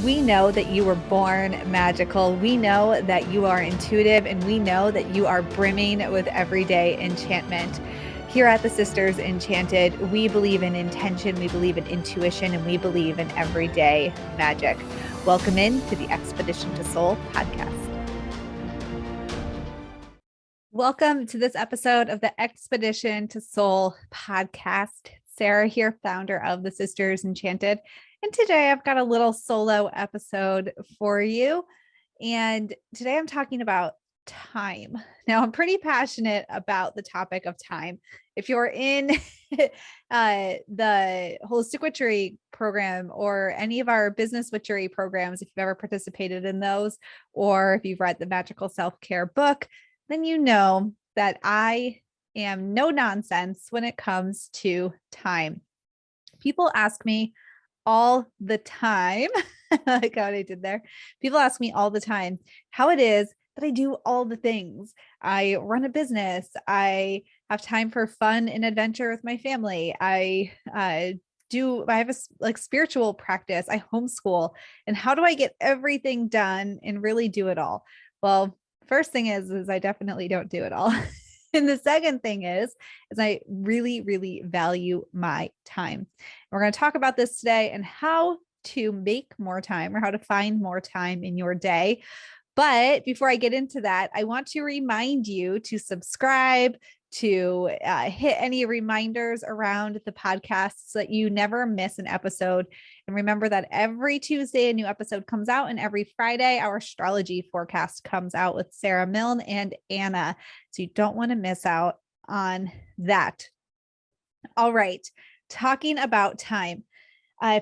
We know that you were born magical. We know that you are intuitive, and we know that you are brimming with everyday enchantment. Here at the Sisters Enchanted, we believe in intention, we believe in intuition, and we believe in everyday magic. Welcome in to the Expedition to Soul podcast. Welcome to this episode of the Expedition to Soul podcast. Sara here, founder of the Sisters Enchanted. And today I've got a little solo episode for you. And today I'm talking about time. Now, I'm pretty passionate about the topic of time. If you're in the Holistic Witchery program or any of our business witchery programs, if you've ever participated in those, or if you've read the Magical Self-Care book, then you know that I am no nonsense when it comes to time. People ask me all the time, like how I did there. People ask me all the time how it is that I do all the things. I run a business. I have time for fun and adventure with my family. I have a spiritual practice. I homeschool. And how do I get everything done and really do it all? Well, first thing is I definitely don't do it all. And the second thing is I really, really value my time. We're going to talk about this today and how to make more time or how to find more time in your day. But before I get into that, I want to remind you to subscribe, to hit any reminders around the podcast so that you never miss an episode. And remember that every Tuesday, a new episode comes out, and every Friday, our astrology forecast comes out with Sarah Milne and Anna. So you don't want to miss out on that. All right. Talking about time.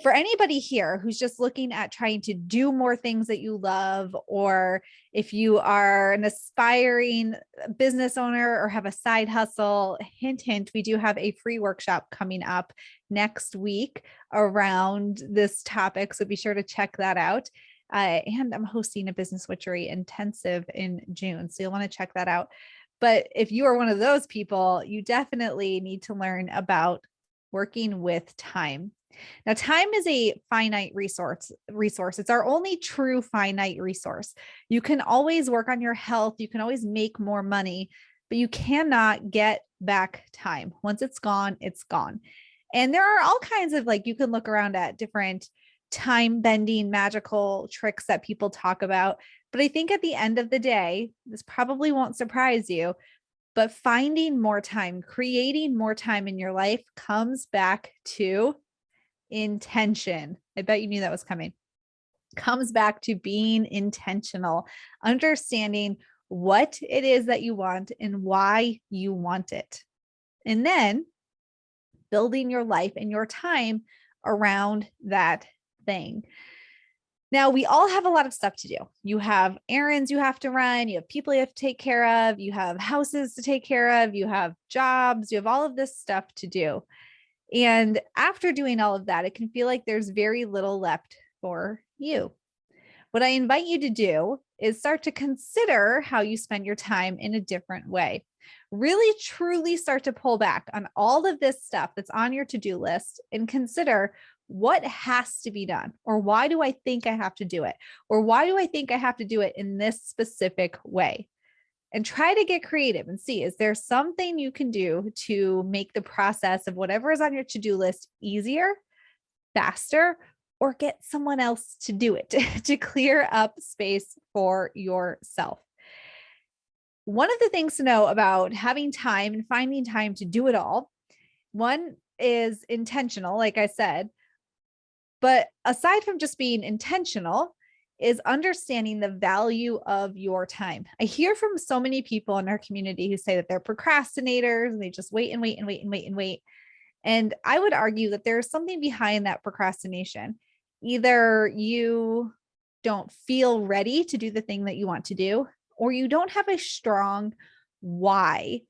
For anybody here who's just looking at trying to do more things that you love, or if you are an aspiring business owner or have a side hustle, hint, hint, we do have a free workshop coming up next week around this topic. So be sure to check that out. And I'm hosting a business witchery intensive in June. So you'll want to check that out. But if you are one of those people, you definitely need to learn about working with time. Now, time is a finite resource. It's our only true finite resource. You can always work on your health. You can always make more money, but you cannot get back time. Once it's gone, it's gone. And there are all kinds of, you can look around at different time bending magical tricks that people talk about. But I think at the end of the day, this probably won't surprise you, but finding more time, creating more time in your life comes back to intention. I bet you knew that was coming. Comes back to being intentional, understanding what it is that you want and why you want it. And then building your life and your time around that thing. Now, we all have a lot of stuff to do. You have errands you have to run. You have people you have to take care of. You have houses to take care of. You have jobs. You have all of this stuff to do. And after doing all of that, it can feel like there's very little left for you. What I invite you to do is start to consider how you spend your time in a different way. Really, truly start to pull back on all of this stuff that's on your to-do list and consider what has to be done, or why do I think I have to do it? Or why do I think I have to do it in this specific way? And try to get creative and see, is there something you can do to make the process of whatever is on your to-do list easier, faster, or get someone else to do it to clear up space for yourself. One of the things to know about having time and finding time to do it all, one is intentional, like I said, but aside from just being intentional, is understanding the value of your time. I hear from so many people in our community who say that they're procrastinators and they just wait and wait and wait and wait and wait. And I would argue that there's something behind that procrastination. Either you don't feel ready to do the thing that you want to do, or you don't have a strong why,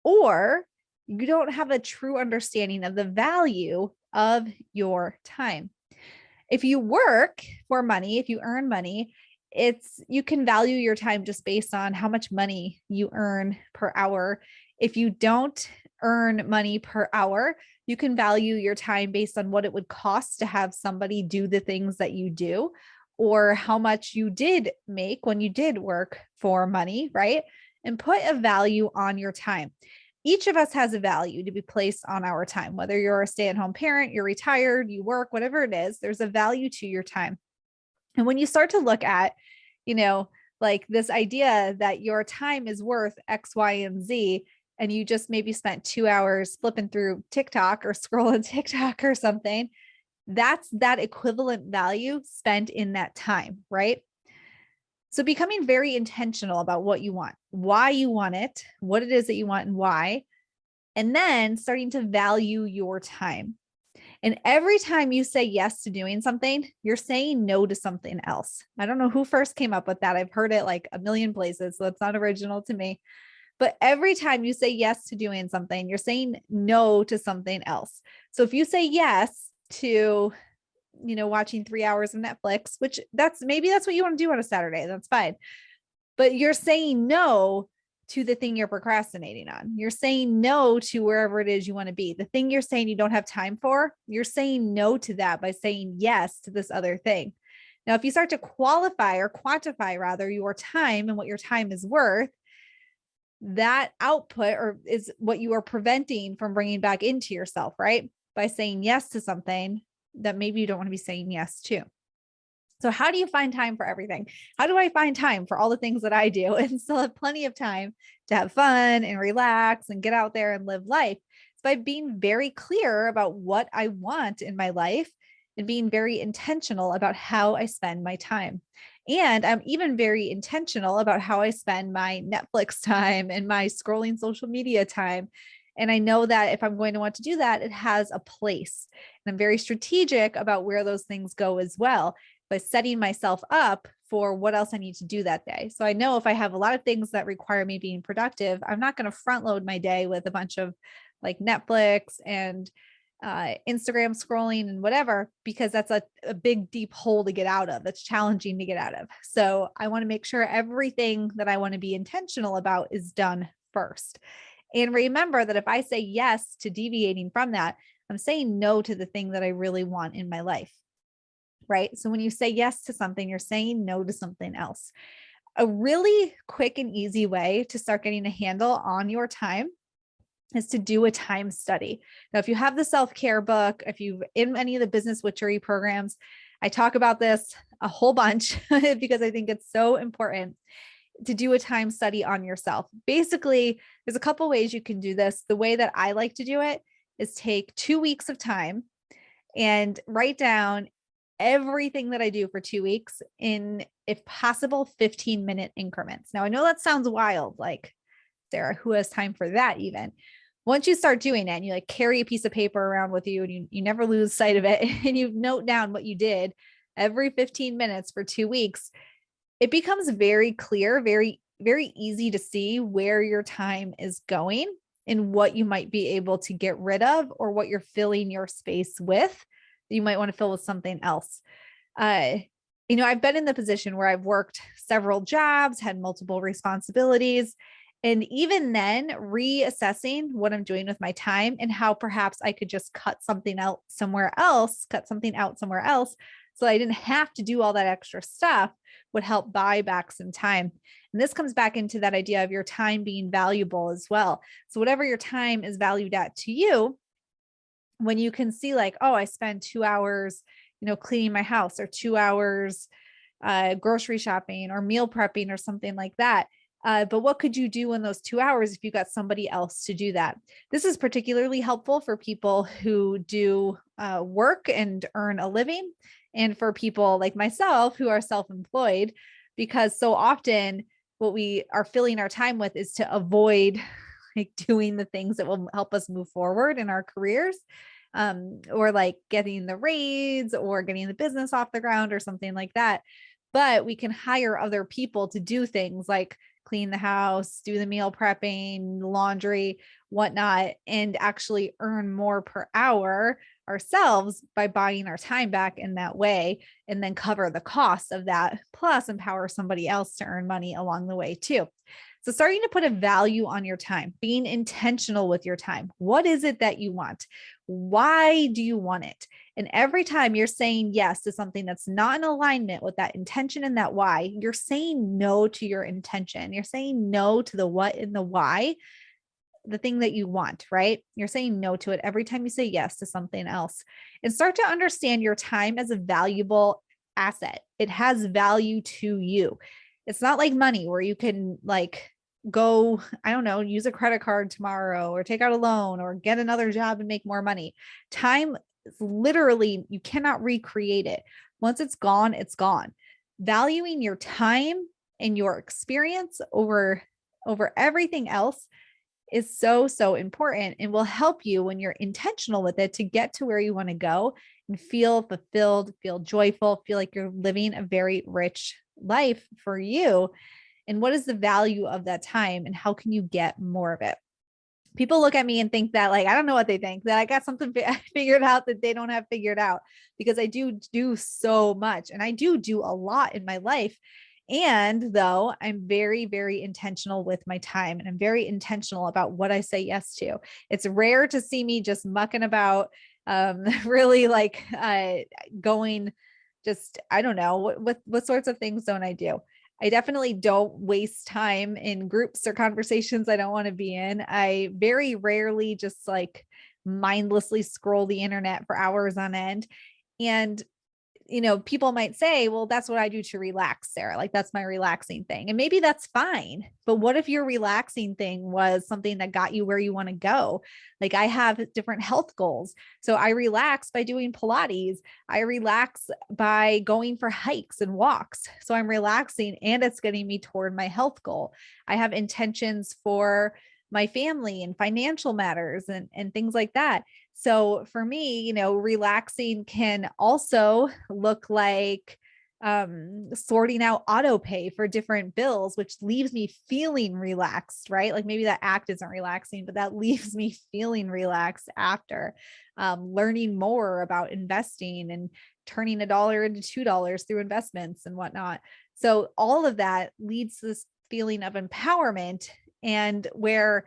or you don't have a true understanding of the value of your time. If you work for money, if you earn money, you can value your time just based on how much money you earn per hour. If you don't earn money per hour, you can value your time based on what it would cost to have somebody do the things that you do. or how much you did make when you did work for money, right? And put a value on your time. Each of us has a value to be placed on our time, whether you're a stay-at-home parent, you're retired, you work, whatever it is, there's a value to your time. And when you start to look at, like this idea that your time is worth X, Y, and Z, and you just maybe spent 2 hours flipping through TikTok or scrolling TikTok or something, that's that equivalent value spent in that time, right? So becoming very intentional about what you want, why you want it, what it is that you want and why, and then starting to value your time. And every time you say yes to doing something, you're saying no to something else. I don't know who first came up with that. I've heard it like a million places, so it's not original to me. But every time you say yes to doing something, you're saying no to something else. So if you say yes to, watching 3 hours of Netflix, which that's what you want to do on a Saturday, that's fine. But you're saying no to the thing you're procrastinating on. You're saying no to wherever it is you want to be. The thing you're saying you don't have time for, you're saying no to that by saying yes to this other thing. Now, if you start to qualify or quantify rather your time and what your time is worth, that output or is what you are preventing from bringing back into yourself, right? By saying yes to something that maybe you don't want to be saying yes to. So how do you find time for everything? How do I find time for all the things that I do and still have plenty of time to have fun and relax and get out there and live life? It's by being very clear about what I want in my life and being very intentional about how I spend my time. And I'm even very intentional about how I spend my Netflix time and my scrolling social media time. And I know that if I'm going to want to do that, it has a place. And I'm very strategic about where those things go as well, by setting myself up for what else I need to do that day. So I know if I have a lot of things that require me being productive, I'm not going to front load my day with a bunch of like Netflix and Instagram scrolling and whatever, because that's a big, deep hole to get out of. That's challenging to get out of. So I want to make sure everything that I want to be intentional about is done first. And remember that if I say yes to deviating from that, I'm saying no to the thing that I really want in my life. Right? So when you say yes to something, you're saying no to something else. A really quick and easy way to start getting a handle on your time is to do a time study. Now, if you have the self-care book, if you've in any of the business witchery programs, I talk about this a whole bunch because I think it's so important to do a time study on yourself. Basically, there's a couple ways you can do this. The way that I like to do it is take 2 weeks of time and write down everything that I do for 2 weeks in, if possible, 15-minute increments. Now, I know that sounds wild, like, Sarah, who has time for that even? Once you start doing it and you like carry a piece of paper around with you and you never lose sight of it and you note down what you did every 15 minutes for 2 weeks, it becomes very clear, very, very easy to see where your time is going and what you might be able to get rid of or what you're filling your space with. You might want to fill with something else. I've been in the position where I've worked several jobs, had multiple responsibilities, and even then reassessing what I'm doing with my time and how perhaps I could just cut something out somewhere else, so I didn't have to do all that extra stuff would help buy back some time. And this comes back into that idea of your time being valuable as well. So whatever your time is valued at to you, when you can see like, oh, I spend 2 hours, cleaning my house, or 2 hours grocery shopping or meal prepping or something like that. But what could you do in those 2 hours if you got somebody else to do that? This is particularly helpful for people who do work and earn a living, and for people like myself who are self-employed, because so often what we are filling our time with is to avoid like doing the things that will help us move forward in our careers, or like getting the raise or getting the business off the ground or something like that. But we can hire other people to do things like clean the house, do the meal prepping, laundry, whatnot, and actually earn more per hour ourselves by buying our time back in that way, and then cover the cost of that, plus empower somebody else to earn money along the way too. So starting to put a value on your time, being intentional with your time. What is it that you want? Why do you want it? And every time you're saying yes to something that's not in alignment with that intention and that why, you're saying no to your intention. You're saying no to the what and the why, the thing that you want, right? You're saying no to it every time you say yes to something else. And start to understand your time as a valuable asset. It has value to you. It's not like money where you can like go, I don't know, use a credit card tomorrow or take out a loan or get another job and make more money. Time is literally, you cannot recreate it. Once it's gone, it's gone. Valuing your time and your experience over everything else is so, so important and will help you when you're intentional with it to get to where you want to go and feel fulfilled, feel joyful, feel like you're living a very rich life for you. And what is the value of that time and how can you get more of it? People look at me and think that like, I don't know what they think, that I got something figured out that they don't have figured out, because I do so much and I do a lot in my life. And though I'm very, very intentional with my time and I'm very intentional about what I say yes to. It's rare to see me just mucking about, really like going just, I don't know, what sorts of things don't I do? I definitely don't waste time in groups or conversations I don't want to be in. I very rarely just like mindlessly scroll the internet for hours on end. And people might say, well, that's what I do to relax, Sarah. Like that's my relaxing thing. And maybe that's fine. But what if your relaxing thing was something that got you where you want to go? Like I have different health goals. So I relax by doing Pilates. I relax by going for hikes and walks. So I'm relaxing and it's getting me toward my health goal. I have intentions for my family and financial matters and things like that. So for me, relaxing can also look like sorting out auto pay for different bills, which leaves me feeling relaxed, right? Like maybe that act isn't relaxing, but that leaves me feeling relaxed after learning more about investing and turning $1 into $2 through investments and whatnot. So all of that leads to this feeling of empowerment, and where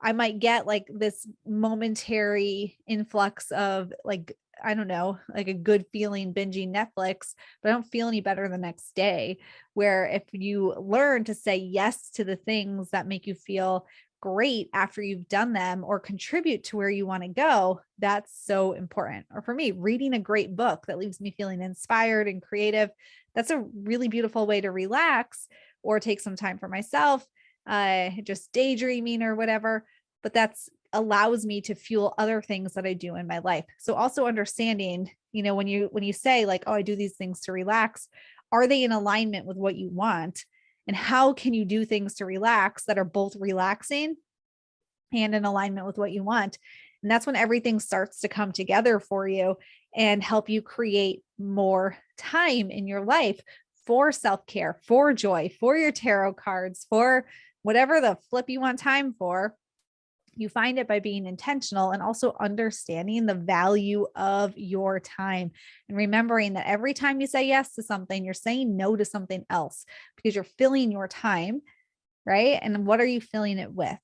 I might get like this momentary influx of like, I don't know, like a good feeling binging Netflix, but I don't feel any better the next day. Where if you learn to say yes to the things that make you feel great after you've done them or contribute to where you want to go, that's so important. Or for me, reading a great book that leaves me feeling inspired and creative, that's a really beautiful way to relax or take some time for myself, just daydreaming or whatever. But that's allows me to fuel other things that I do in my life. So also understanding, when you say like, oh, I do these things to relax, are they in alignment with what you want? And how can you do things to relax that are both relaxing and in alignment with what you want? And that's when everything starts to come together for you and help you create more time in your life for self-care, for joy, for your tarot cards, for whatever the flip you want time for. You find it by being intentional and also understanding the value of your time and remembering that every time you say yes to something, you're saying no to something else because you're filling your time, right? And what are you filling it with?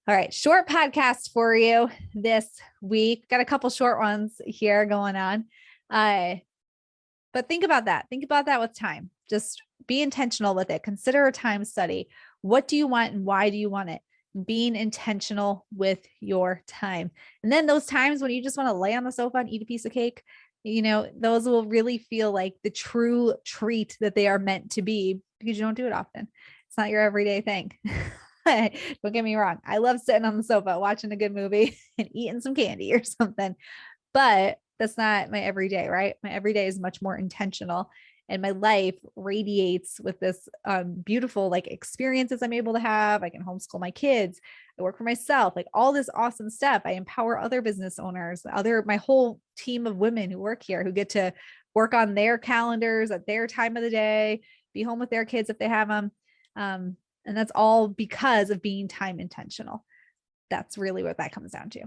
All right, short podcast for you this week. Got a couple short ones here going on. But think about that. Think about that with time. Just be intentional with it. Consider a time study. What do you want and why do you want it? Being intentional with your time. And then those times when you just want to lay on the sofa and eat a piece of cake, those will really feel like the true treat that they are meant to be, because you don't do it often. It's not your everyday thing. Don't get me wrong. I love sitting on the sofa, watching a good movie and eating some candy or something, but that's not my everyday, right? My everyday is much more intentional. And my life radiates with this beautiful like experiences I'm able to have. I can homeschool my kids. I work for myself, like all this awesome stuff. I empower other business owners, my whole team of women who work here, who get to work on their calendars at their time of the day, be home with their kids if they have them. And that's all because of being time intentional. That's really what that comes down to.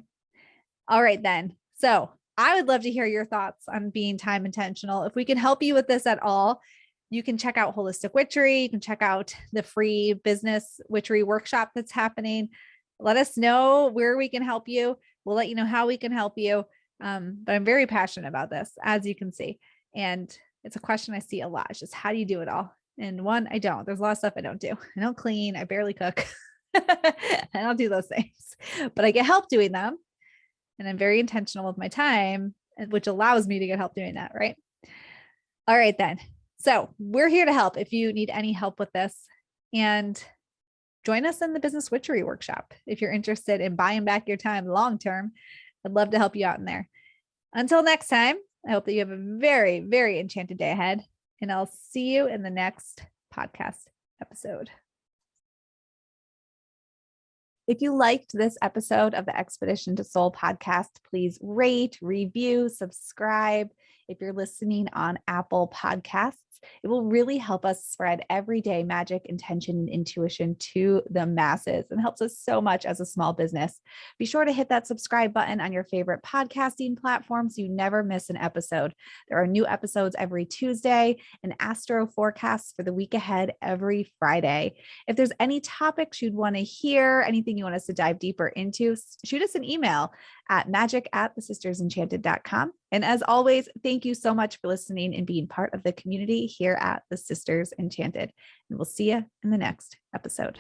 All right, then. So I would love to hear your thoughts on being time intentional. If we can help you with this at all, you can check out Holistic Witchery. You can check out the free business witchery workshop that's happening. Let us know where we can help you. We'll let you know how we can help you. But I'm very passionate about this, as you can see. And it's a question I see a lot. It's just, how do you do it all? And one, I don't. There's a lot of stuff I don't do. I don't clean. I barely cook. I don't do those things, but I get help doing them. And I'm very intentional with my time, which allows me to get help doing that. Right. All right, then. So we're here to help if you need any help with this. And join us in the Business Witchery workshop if you're interested in buying back your time long term. I'd love to help you out in there. Until next time, I hope that you have a very, very enchanted day ahead, and I'll see you in the next podcast episode. If you liked this episode of the Expedition to Soul podcast, please rate, review, subscribe. If you're listening on Apple Podcasts, it will really help us spread everyday magic, intention, and intuition to the masses, and helps us so much as a small business. Be sure to hit that subscribe button on your favorite podcasting platform so you never miss an episode. There are new episodes every Tuesday and astro forecasts for the week ahead every Friday. If there's any topics you'd want to hear, anything you want us to dive deeper into, shoot us an email at magic@thesistersenchanted.com. And as always, thank you so much for listening and being part of the community here at the Sisters Enchanted. And we'll see you in the next episode.